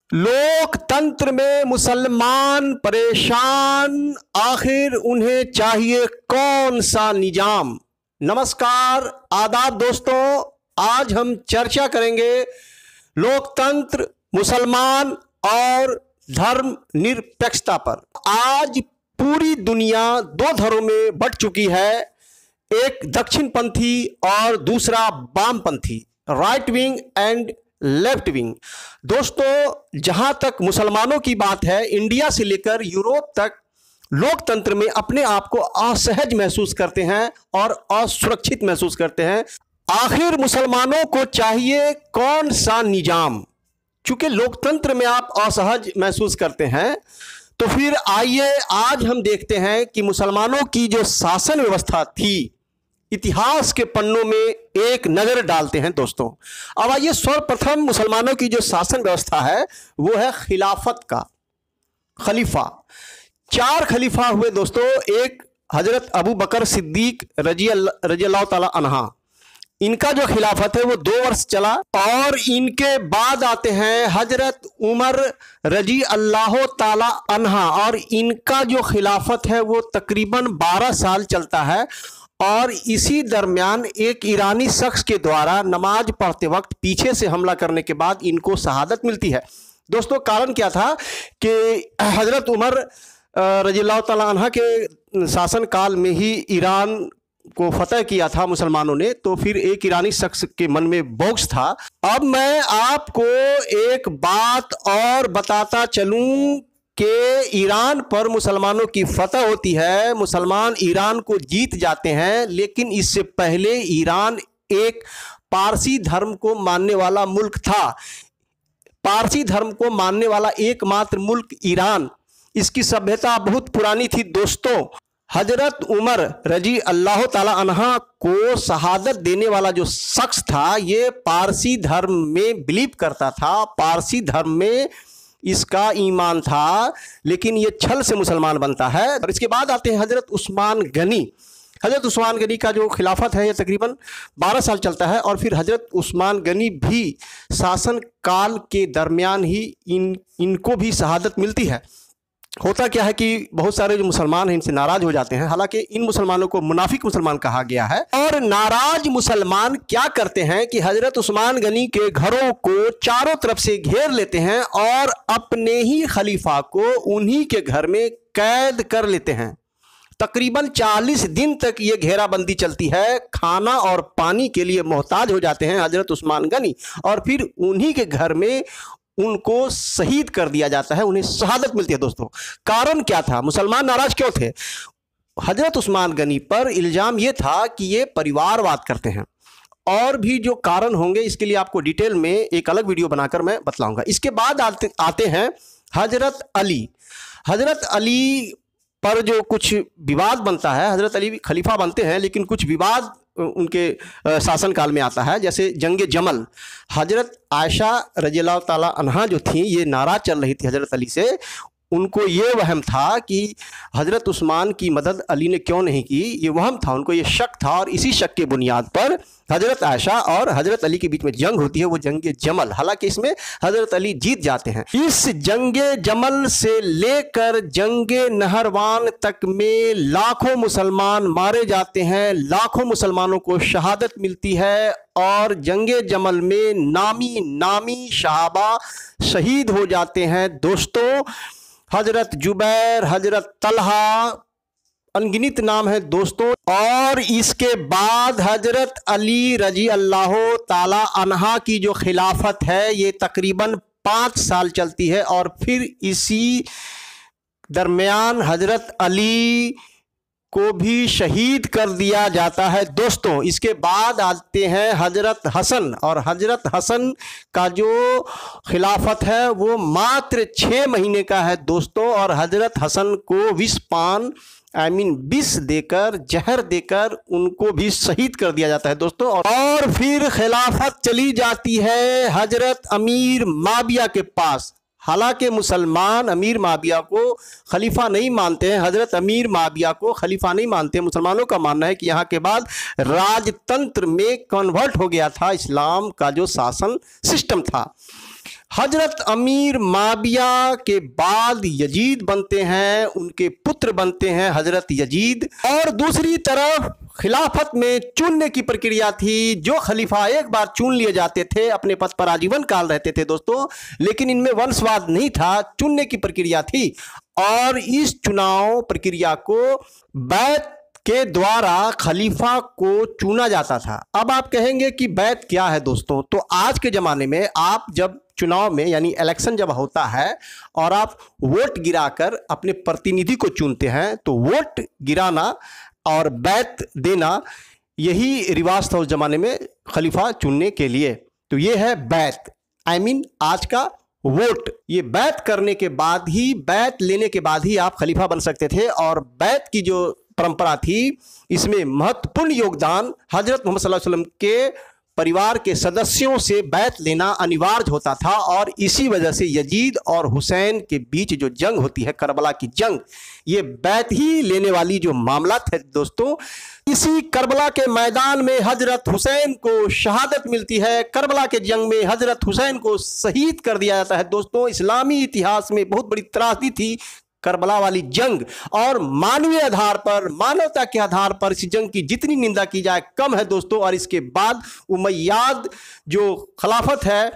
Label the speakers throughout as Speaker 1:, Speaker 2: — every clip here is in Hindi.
Speaker 1: लोकतंत्र में मुसलमान परेशान, आखिर उन्हें चाहिए कौन सा निजाम। नमस्कार, आदाब दोस्तों। आज हम चर्चा करेंगे लोकतंत्र, मुसलमान और धर्म निरपेक्षता पर। आज पूरी दुनिया दो धड़ों में बंट चुकी है, एक दक्षिणपंथी और दूसरा वामपंथी, right wing and left wing. दोस्तों, जहां तक मुसलमानों की बात है, इंडिया से लेकर यूरोप तक लोकतंत्र में अपने आप को असहज महसूस करते हैं और असुरक्षित महसूस करते हैं। आखिर मुसलमानों को चाहिए कौन सा निजाम? चूंकि लोकतंत्र में आप असहज महसूस करते हैं, तो फिर आइए आज हम देखते हैं कि मुसलमानों की जो शासन व्यवस्था थी, इतिहास के पन्नों में एक नजर डालते हैं दोस्तों। अब आइए, सर्वप्रथम मुसलमानों की जो शासन व्यवस्था है वो है खिलाफत का। खलीफा, 4 खलीफा हुए दोस्तों। एक हजरत अबू बकर सिद्दीक रजी अल्लाह ताला अन्हा, इनका जो खिलाफत है वो 2 वर्ष चला। और इनके बाद आते हैं हजरत उमर रजी अल्लाह ताला अन्हा, और इनका जो खिलाफत है वो तकरीबन 12 साल चलता है। और इसी दरमियान एक ईरानी शख्स के द्वारा नमाज पढ़ते वक्त पीछे से हमला करने के बाद इनको शहादत मिलती है। दोस्तों, कारण क्या था कि हजरत उमर रज़ियल्लाहु तआला अन्हा के शासन काल में ही ईरान को फतह किया था मुसलमानों ने, तो फिर एक ईरानी शख्स के मन में बोझ था। अब मैं आपको एक बात और बताता चलूं कि ईरान पर मुसलमानों की फतह होती है, मुसलमान ईरान को जीत जाते हैं, लेकिन इससे पहले ईरान एक पारसी धर्म को मानने वाला मुल्क था। पारसी धर्म को मानने वाला एकमात्र मुल्क ईरान। इसकी सभ्यता बहुत पुरानी थी दोस्तों। हजरत उमर रजी अल्लाह ताला अन्हा को शहादत देने वाला जो शख्स था, ये पारसी धर्म में बिलीव करता था, पारसी धर्म में इसका ईमान था, लेकिन ये छल से मुसलमान बनता है। और इसके बाद आते हैं हजरत उस्मान गनी। हजरत उस्मान गनी का जो खिलाफत है ये तकरीबन 12 साल चलता है। और फिर हजरत उस्मान गनी भी शासन काल के दरमियान ही इनको भी शहादत मिलती है। होता क्या है कि बहुत सारे जो मुसलमान हैं इनसे नाराज हो जाते हैं। हालांकि इन मुसलमानों को मुनाफिक मुसलमान कहा गया है। और नाराज मुसलमान क्या करते हैं कि हजरत उस्मान गनी के घरों को चारों तरफ से घेर लेते हैं और अपने ही खलीफा को उन्हीं के घर में कैद कर लेते हैं। तकरीबन 40 दिन तक ये घेराबंदी चलती है। खाना और पानी के लिए मोहताज हो जाते हैं हजरत उस्मान गनी, और फिर उन्हीं के घर में उनको शहीद कर दिया जाता है, उन्हें शहादत मिलती है। दोस्तों, कारण क्या था? मुसलमान नाराज क्यों थे? हजरत उस्मान गनी पर इल्ज़ाम ये था कि ये परिवारवाद करते हैं। और भी जो कारण होंगे इसके लिए आपको डिटेल में एक अलग वीडियो बनाकर मैं बतलाऊंगा। इसके बाद आते हैं हजरत अली। हजरत अली पर जो कुछ विवाद बनता है, हजरत अली खलीफा बनते हैं लेकिन कुछ विवाद उनके शासनकाल में आता है। जैसे जंग जमल, हजरत आयशा रज़ियल्लाहु ताला अन्हा जो थी, ये नाराज चल रही थी हजरत अली से। उनको ये वहम था कि हजरत उस्मान की मदद अली ने क्यों नहीं की, ये वहम था, उनको ये शक था। और इसी शक के बुनियाद पर हजरत आयशा और हजरत अली के बीच में जंग होती है, वो जंग जमल। हालांकि इसमें हजरत अली जीत जाते हैं। इस जंग जमल से लेकर जंग नहरवान तक में लाखों मुसलमान मारे जाते हैं, लाखों मुसलमानों को शहादत मिलती है। और जंग जमल में नामी सहाबा शहीद हो जाते हैं दोस्तों। हजरत जुबैर, हजरत तलहा, अनगिनत नाम है दोस्तों। और इसके बाद हजरत अली रजी अल्लाह ताला अन्हा की जो खिलाफत है ये तकरीबन 5 साल चलती है। और फिर इसी दरमियान हजरत अली को भी शहीद कर दिया जाता है दोस्तों। इसके बाद आते हैं हजरत हसन, और हजरत हसन का जो खिलाफत है वो मात्र 6 महीने का है दोस्तों। और हजरत हसन को विष देकर, जहर देकर उनको भी शहीद कर दिया जाता है दोस्तों। और फिर खिलाफत चली जाती है हजरत अमीर माविया के पास। हालांकि मुसलमान अमीर माविया को खलीफा नहीं मानते हैं, हजरत अमीर माविया को खलीफा नहीं मानते। मुसलमानों का मानना है कि यहाँ के बाद राजतंत्र में कन्वर्ट हो गया था इस्लाम का जो शासन सिस्टम था। हजरत अमीर माविया के बाद यजीद बनते हैं, उनके पुत्र बनते हैं हजरत यजीद। और दूसरी तरफ खिलाफत में चुनने की प्रक्रिया थी। जो खलीफा एक बार चुन लिए जाते थे अपने पद पर आजीवन काल रहते थे दोस्तों, लेकिन इनमें वंशवाद नहीं था, चुनने की प्रक्रिया थी। और इस चुनाव प्रक्रिया को बैत के द्वारा खलीफा को चुना जाता था। अब आप कहेंगे कि बैत क्या है दोस्तों? तो आज के ज़माने में आप जब चुनाव में यानी इलेक्शन जब होता है और आप वोट गिराकर अपने प्रतिनिधि को चुनते हैं, तो वोट गिराना और बैत देना यही रिवाज था उस ज़माने में खलीफा चुनने के लिए। तो ये है बैत, आज का वोट। ये बैत करने के बाद ही, बैत लेने के बाद ही आप खलीफा बन सकते थे। और बैत की जो परंपरा थी, इसमें महत्वपूर्ण योगदान हजरत मोहम्मद सल्लल्लाहु अलैहि वसल्लम के परिवार के सदस्यों से बैत लेना अनिवार्य होता था। और इसी वजह से यजीद और हुसैन के बीच जो जंग होती है, करबला की जंग, ये बैत ही लेने वाली जो मामला है दोस्तों। इसी करबला के मैदान में हजरत हुसैन को शहादत मिलती है। करबला के जंग में हजरत हुसैन को शहीद कर दिया जाता है दोस्तों। इस्लामी इतिहास में बहुत बड़ी त्रासदी थी करबला वाली जंग। और मानवीय आधार पर, मानवता के आधार पर इस जंग की जितनी निंदा की जाए कम है दोस्तों। और इसके बाद उमैयाद जो खिलाफत है,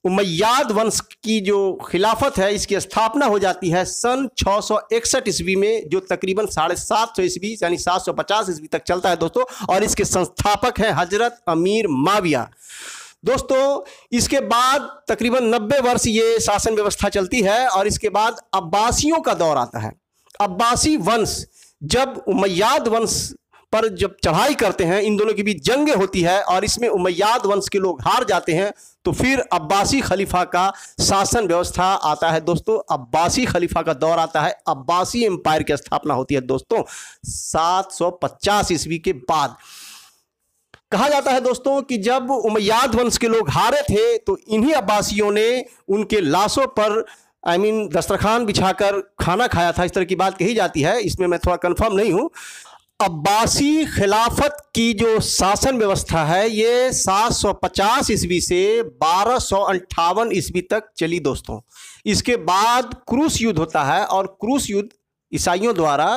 Speaker 1: उमैयाद वंश की जो खिलाफत है, इसकी स्थापना हो जाती है सन 661 ईस्वी में, जो तकरीबन 750 ईस्वी यानी 750 ईस्वी तक चलता है दोस्तों। और इसके संस्थापक हैं हजरत अमीर माविया दोस्तों। इसके बाद तकरीबन 90 वर्ष ये शासन व्यवस्था चलती है। और इसके बाद अब्बासियों का दौर आता है। अब्बासी वंश जब उमैयाद वंश पर जब चढ़ाई करते हैं, इन दोनों के बीच जंग होती है और इसमें उमैयाद वंश के लोग हार जाते हैं, तो फिर अब्बासी खलीफा का शासन व्यवस्था आता है दोस्तों। अब्बासी खलीफा का दौर आता है। अब्बासी एम्पायर की स्थापना होती है दोस्तों 750 ईस्वी के बाद। कहा जाता है दोस्तों कि जब उमैयाद वंश के लोग हारे थे, तो इन्हीं अब्बासियों ने उनके लाशों पर दस्तरखान बिछाकर खाना खाया था, इस तरह की बात कही जाती है। इसमें मैं थोड़ा कंफर्म नहीं हूं। अब्बासी खिलाफत की जो शासन व्यवस्था है, ये 750 ईस्वी से 1258 ईस्वी तक चली दोस्तों। इसके बाद क्रूस युद्ध होता है। और क्रूस युद्ध ईसाइयों द्वारा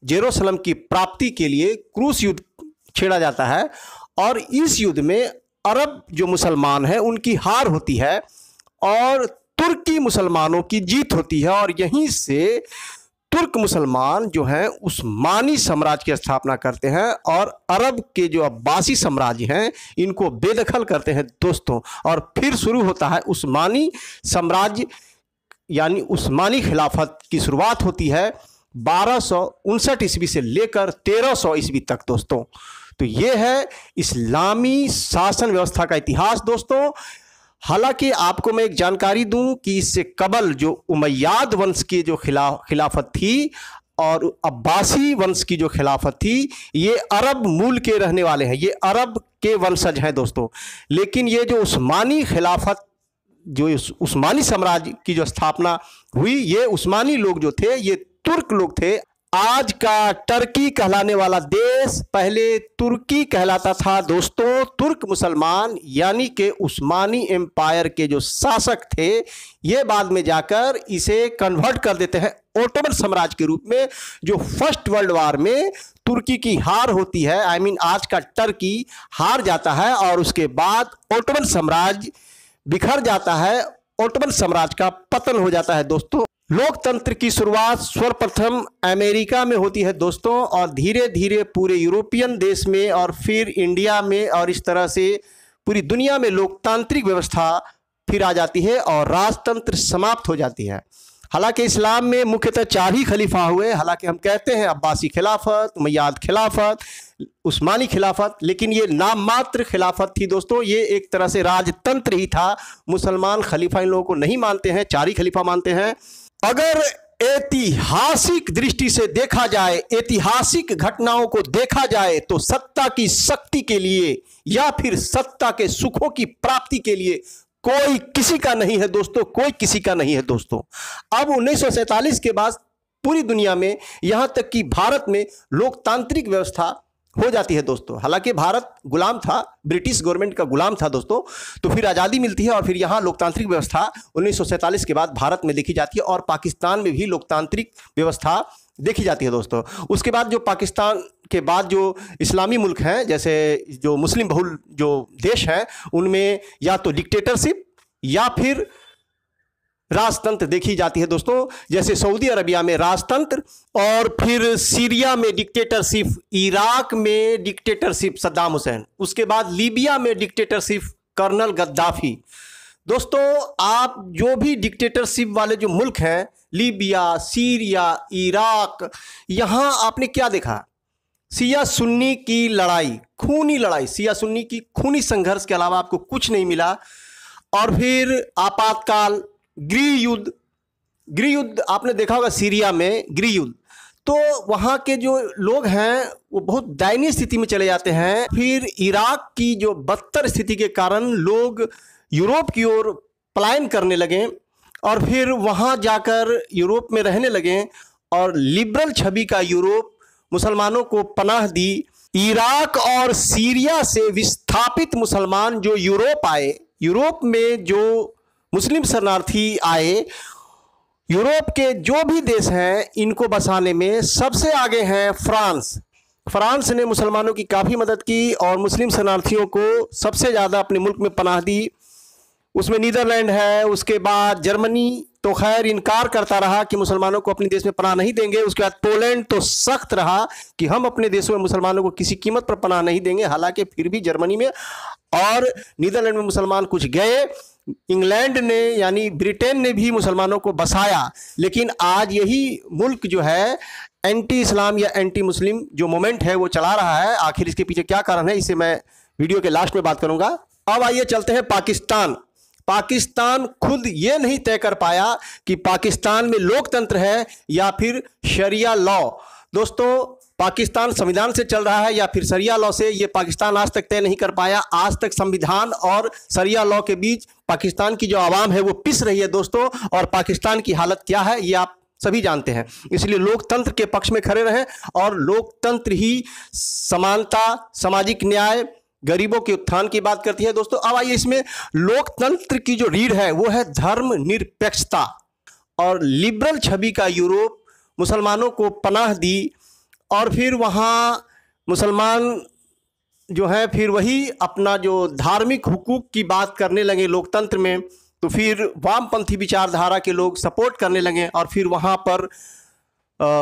Speaker 1: जेरूसलम की प्राप्ति के लिए क्रूस युद्ध छेड़ा जाता है। और इस युद्ध में अरब जो मुसलमान हैं उनकी हार होती है और तुर्की मुसलमानों की जीत होती है। और यहीं से तुर्क मुसलमान जो हैं उस्मानी साम्राज्य की स्थापना करते हैं और अरब के जो अब्बासी साम्राज्य हैं इनको बेदखल करते हैं दोस्तों। और फिर शुरू होता है उस्मानी साम्राज्य यानी उस्मानी खिलाफत की शुरुआत होती है 1259 ईस्वी से लेकर 1300 ईस्वी तक दोस्तों। तो ये है इस्लामी शासन व्यवस्था का इतिहास दोस्तों। हालांकि आपको मैं एक जानकारी दूं कि इससे कबल जो उमैयाद वंश की जो खिलाफत थी और अब्बासी वंश की जो खिलाफत थी, ये अरब मूल के रहने वाले हैं, ये अरब के वंशज हैं दोस्तों। लेकिन ये जो उस्मानी खिलाफत, जो उस्मानी साम्राज्य की जो स्थापना हुई, ये उस्मानी लोग जो थे ये तुर्क लोग थे। आज का टर्की कहलाने वाला देश पहले तुर्की कहलाता था दोस्तों। तुर्क मुसलमान यानी कि उस्मानी एम्पायर के जो शासक थे, ये बाद में जाकर इसे कन्वर्ट कर देते हैं ओटोमन साम्राज्य के रूप में। जो फर्स्ट वर्ल्ड वार में तुर्की की हार होती है, आज का टर्की हार जाता है और उसके बाद ओटोमन साम्राज्य बिखर जाता है, ओटोमन साम्राज्य का पतन हो जाता है दोस्तों। लोकतंत्र की शुरुआत सर्वप्रथम अमेरिका में होती है दोस्तों और धीरे धीरे पूरे यूरोपियन देश में और फिर इंडिया में और इस तरह से पूरी दुनिया में लोकतांत्रिक व्यवस्था फिर आ जाती है और राजतंत्र समाप्त हो जाती है। हालांकि इस्लाम में मुख्यतः 4 ही खलीफा हुए। हालांकि हम कहते हैं अब्बासी खिलाफत, उमैयाद खिलाफत, उस्मानी खिलाफत, लेकिन ये नाम मात्र खिलाफत थी दोस्तों। ये एक तरह से राजतंत्र ही था। मुसलमान खलीफा इन लोगों को नहीं मानते हैं, 4 ही खलीफा मानते हैं। अगर ऐतिहासिक दृष्टि से देखा जाए, ऐतिहासिक घटनाओं को देखा जाए, तो सत्ता की शक्ति के लिए या फिर सत्ता के सुखों की प्राप्ति के लिए कोई किसी का नहीं है दोस्तों, कोई किसी का नहीं है दोस्तों। अब 1947 के बाद पूरी दुनिया में, यहां तक कि भारत में लोकतांत्रिक व्यवस्था हो जाती है दोस्तों। हालांकि भारत गुलाम था, ब्रिटिश गवर्नमेंट का गुलाम था दोस्तों। तो फिर आज़ादी मिलती है और फिर यहाँ लोकतांत्रिक व्यवस्था 1947 के बाद भारत में देखी जाती है और पाकिस्तान में भी लोकतांत्रिक व्यवस्था देखी जाती है दोस्तों। उसके बाद जो पाकिस्तान के बाद जो इस्लामी मुल्क हैं, जैसे जो मुस्लिम बहुल जो देश हैं, उनमें या तो डिक्टेटरशिप या फिर राजतंत्र देखी जाती है दोस्तों। जैसे सऊदी अरबिया में राजतंत्र, और फिर सीरिया में डिक्टेटरशिप, इराक में डिक्टेटरशिप सद्दाम हुसैन, उसके बाद लीबिया में डिक्टेटरशिप कर्नल गद्दाफी। दोस्तों आप जो भी डिक्टेटरशिप वाले जो मुल्क हैं, लीबिया, सीरिया, इराक, यहाँ आपने क्या देखा? शिया सुन्नी की लड़ाई, खूनी लड़ाई, शिया सुन्नी की खूनी संघर्ष के अलावा आपको कुछ नहीं मिला। और फिर आपातकाल, गृह युद्ध आपने देखा होगा सीरिया में गृह युद्ध। तो वहाँ के जो लोग हैं वो बहुत दयनीय स्थिति में चले जाते हैं। फिर इराक की जो बदतर स्थिति के कारण लोग यूरोप की ओर पलायन करने लगे और फिर वहाँ जाकर यूरोप में रहने लगे और लिबरल छवि का यूरोप मुसलमानों को पनाह दी। इराक और सीरिया से विस्थापित मुसलमान जो यूरोप आए, यूरोप में जो मुस्लिम शरणार्थी आए, यूरोप के जो भी देश हैं इनको बसाने में सबसे आगे हैं फ्रांस। फ्रांस ने मुसलमानों की काफ़ी मदद की और मुस्लिम शरणार्थियों को सबसे ज़्यादा अपने मुल्क में पनाह दी। उसमें नीदरलैंड है, उसके बाद जर्मनी तो खैर इनकार करता रहा कि मुसलमानों को अपने देश में पनाह नहीं देंगे। उसके बाद पोलैंड तो सख्त रहा कि हम अपने देशों में मुसलमानों को किसी कीमत पर पनाह नहीं देंगे। हालांकि फिर भी जर्मनी में और नीदरलैंड में मुसलमान कुछ गए। इंग्लैंड ने यानी ब्रिटेन ने भी मुसलमानों को बसाया। लेकिन आज यही मुल्क जो है एंटी इस्लाम या एंटी मुस्लिम जो मोमेंट है वो चला रहा है। आखिर इसके पीछे क्या कारण है, इसे मैं वीडियो के लास्ट में बात करूंगा। अब आइए चलते हैं पाकिस्तान। पाकिस्तान खुद ये नहीं तय कर पाया कि पाकिस्तान में लोकतंत्र है या फिर शरिया लॉ। दोस्तों पाकिस्तान संविधान से चल रहा है या फिर शरिया लॉ से, ये पाकिस्तान आज तक तय नहीं कर पाया। आज तक संविधान और शरिया लॉ के बीच पाकिस्तान की जो आवाम है वो पिस रही है दोस्तों। और पाकिस्तान की हालत क्या है ये आप सभी जानते हैं। इसलिए लोकतंत्र के पक्ष में खड़े रहें और लोकतंत्र ही समानता, सामाजिक न्याय, गरीबों के उत्थान की बात करती है दोस्तों। अब आइए इसमें लोकतंत्र की जो रीढ़ है वो है धर्मनिरपेक्षता। और लिबरल छवि का यूरोप मुसलमानों को पनाह दी और फिर वहाँ मुसलमान जो है फिर वही अपना जो धार्मिक हुकूक की बात करने लगे लोकतंत्र में। तो फिर वामपंथी विचारधारा के लोग सपोर्ट करने लगे और फिर वहाँ पर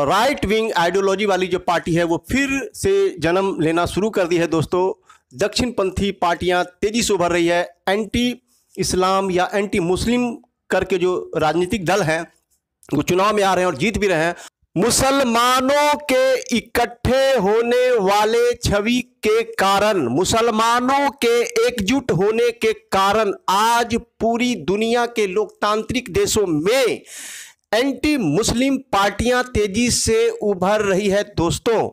Speaker 1: राइट विंग आइडियोलॉजी वाली जो पार्टी है वो फिर से जन्म लेना शुरू कर दी है दोस्तों। दक्षिणपंथी पार्टियां तेजी से उभर रही है। एंटी इस्लाम या एंटी मुस्लिम करके जो राजनीतिक दल हैं वो चुनाव में आ रहे हैं और जीत भी रहे हैं। मुसलमानों के इकट्ठे होने वाले छवि के कारण, मुसलमानों के एकजुट होने के कारण आज पूरी दुनिया के लोकतांत्रिक देशों में एंटी मुस्लिम पार्टियां तेजी से उभर रही है दोस्तों।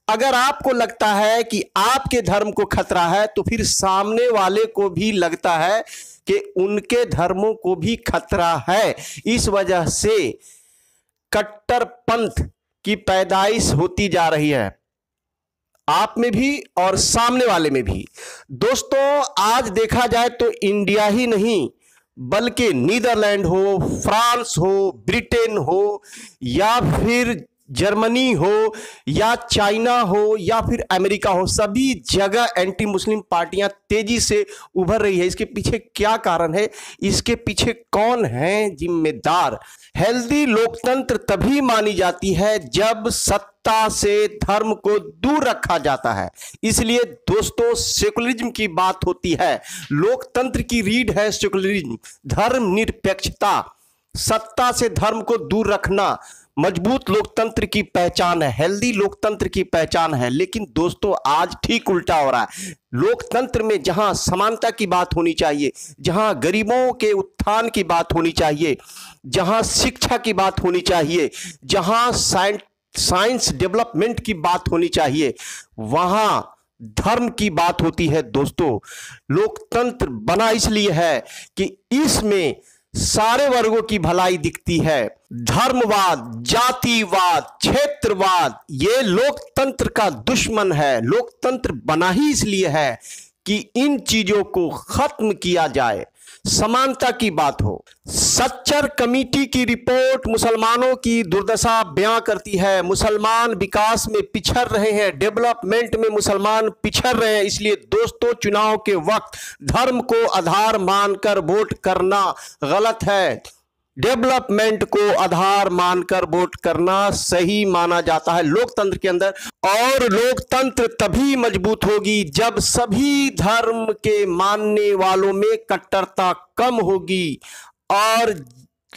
Speaker 1: अगर आपको लगता है कि आपके धर्म को खतरा है तो फिर सामने वाले को भी लगता है कि उनके धर्मों को भी खतरा है। इस वजह से कट्टरपंथ की पैदाइश होती जा रही है, आप में भी और सामने वाले में भी। दोस्तों आज देखा जाए तो इंडिया ही नहीं बल्कि नीदरलैंड हो, फ्रांस हो, ब्रिटेन हो या फिर जर्मनी हो या चाइना हो या फिर अमेरिका हो, सभी जगह एंटी मुस्लिम पार्टियां तेजी से उभर रही है। इसके पीछे क्या कारण है, इसके पीछे कौन है जिम्मेदार? हेल्दी लोकतंत्र तभी मानी जाती है जब सत्ता से धर्म को दूर रखा जाता है। इसलिए दोस्तों सेकुलरिज्म की बात होती है। लोकतंत्र की रीढ़ है सेकुलरिज्म, धर्मनिरपेक्षता, सत्ता से धर्म को दूर रखना मजबूत लोकतंत्र की पहचान है, हेल्दी लोकतंत्र की पहचान है। लेकिन दोस्तों आज ठीक उल्टा हो रहा है। लोकतंत्र में जहां समानता की बात होनी चाहिए, जहां गरीबों के उत्थान की बात होनी चाहिए, जहां शिक्षा की बात होनी चाहिए, जहां साइंस डेवलपमेंट की बात होनी चाहिए, वहां धर्म की बात होती है दोस्तों। लोकतंत्र बना इसलिए है कि इसमें सारे वर्गों की भलाई दिखती है। धर्मवाद, जातिवाद, क्षेत्रवाद ये लोकतंत्र का दुश्मन है। लोकतंत्र बना ही इसलिए है कि इन चीजों को खत्म किया जाए, समानता की बात हो। सच्चर कमेटी की रिपोर्ट मुसलमानों की दुर्दशा बयां करती है। मुसलमान विकास में पिछड़ रहे हैं, डेवलपमेंट में मुसलमान पिछड़ रहे हैं। इसलिए दोस्तों, चुनाव के वक्त धर्म को आधार मानकर वोट करना गलत है। डेवलपमेंट को आधार मानकर वोट करना सही माना जाता है लोकतंत्र के अंदर। और लोकतंत्र तभी मजबूत होगी जब सभी धर्म के मानने वालों में कट्टरता कम होगी और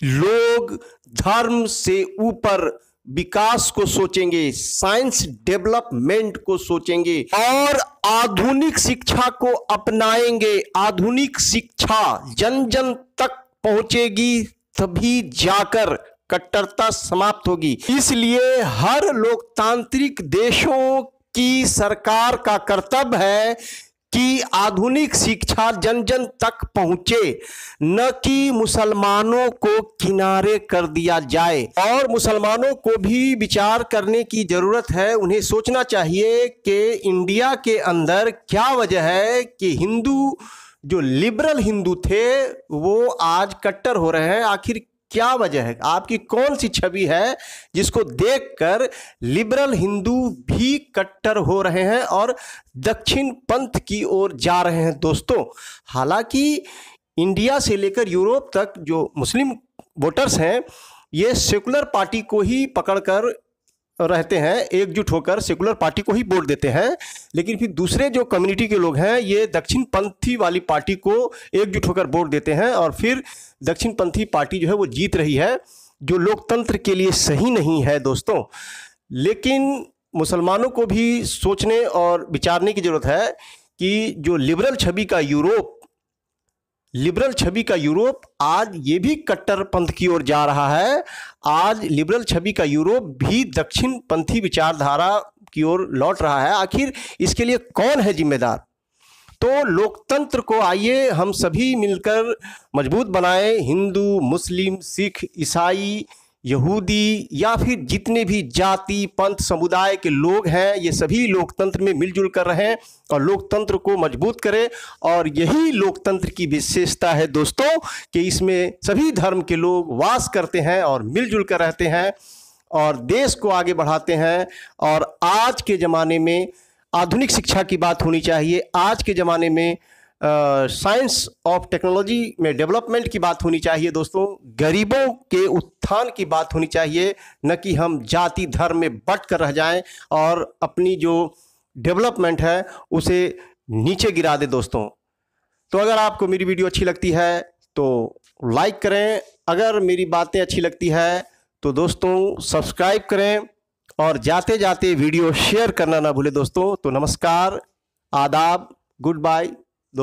Speaker 1: लोग धर्म से ऊपर विकास को सोचेंगे, साइंस डेवलपमेंट को सोचेंगे और आधुनिक शिक्षा को अपनाएंगे। आधुनिक शिक्षा जन जन तक पहुंचेगी तभी जाकर कट्टरता समाप्त होगी। इसलिए हर लोकतांत्रिक देशों की सरकार का कर्तव्य है कि आधुनिक शिक्षा जन जन तक पहुंचे, न कि मुसलमानों को किनारे कर दिया जाए। और मुसलमानों को भी विचार करने की जरूरत है। उन्हें सोचना चाहिए कि इंडिया के अंदर क्या वजह है कि हिंदू, जो लिबरल हिंदू थे, वो आज कट्टर हो रहे हैं। आखिर क्या वजह है? आपकी कौन सी छवि है जिसको देखकर लिबरल हिंदू भी कट्टर हो रहे हैं और दक्षिण पंथ की ओर जा रहे हैं? दोस्तों, हालांकि इंडिया से लेकर यूरोप तक जो मुस्लिम वोटर्स हैं, ये सेकुलर पार्टी को ही पकड़कर रहते हैं, एकजुट होकर सेकुलर पार्टी को ही वोट देते हैं। लेकिन फिर दूसरे जो कम्युनिटी के लोग हैं, ये दक्षिण पंथी वाली पार्टी को एकजुट होकर वोट देते हैं और फिर दक्षिण पंथी पार्टी जो है वो जीत रही है, जो लोकतंत्र के लिए सही नहीं है दोस्तों। लेकिन मुसलमानों को भी सोचने और विचारने की जरूरत है कि जो लिबरल छवि का यूरोप आज ये भी कट्टरपंथ की ओर जा रहा है। आज लिबरल छवि का यूरोप भी दक्षिण पंथी विचारधारा की ओर लौट रहा है। आखिर इसके लिए कौन है जिम्मेदार? तो लोकतंत्र को आइए हम सभी मिलकर मजबूत बनाएं। हिंदू, मुस्लिम, सिख, ईसाई, यहूदी या फिर जितने भी जाति, पंथ, समुदाय के लोग हैं, ये सभी लोकतंत्र में मिलजुल कर रहें और लोकतंत्र को मजबूत करें। और यही लोकतंत्र की विशेषता है दोस्तों कि इसमें सभी धर्म के लोग वास करते हैं और मिलजुल कर रहते हैं और देश को आगे बढ़ाते हैं। और आज के ज़माने में आधुनिक शिक्षा की बात होनी चाहिए। आज के ज़माने में साइंस ऑफ टेक्नोलॉजी में डेवलपमेंट की बात होनी चाहिए दोस्तों। गरीबों के उत्थान की बात होनी चाहिए, न कि हम जाति धर्म में बट कर रह जाएं और अपनी जो डेवलपमेंट है उसे नीचे गिरा दे दोस्तों। तो अगर आपको मेरी वीडियो अच्छी लगती है तो लाइक करें, अगर मेरी बातें अच्छी लगती है तो दोस्तों सब्सक्राइब करें और जाते जाते वीडियो शेयर करना ना भूले दोस्तों। तो नमस्कार, आदाब, गुड बाय दोस्तों।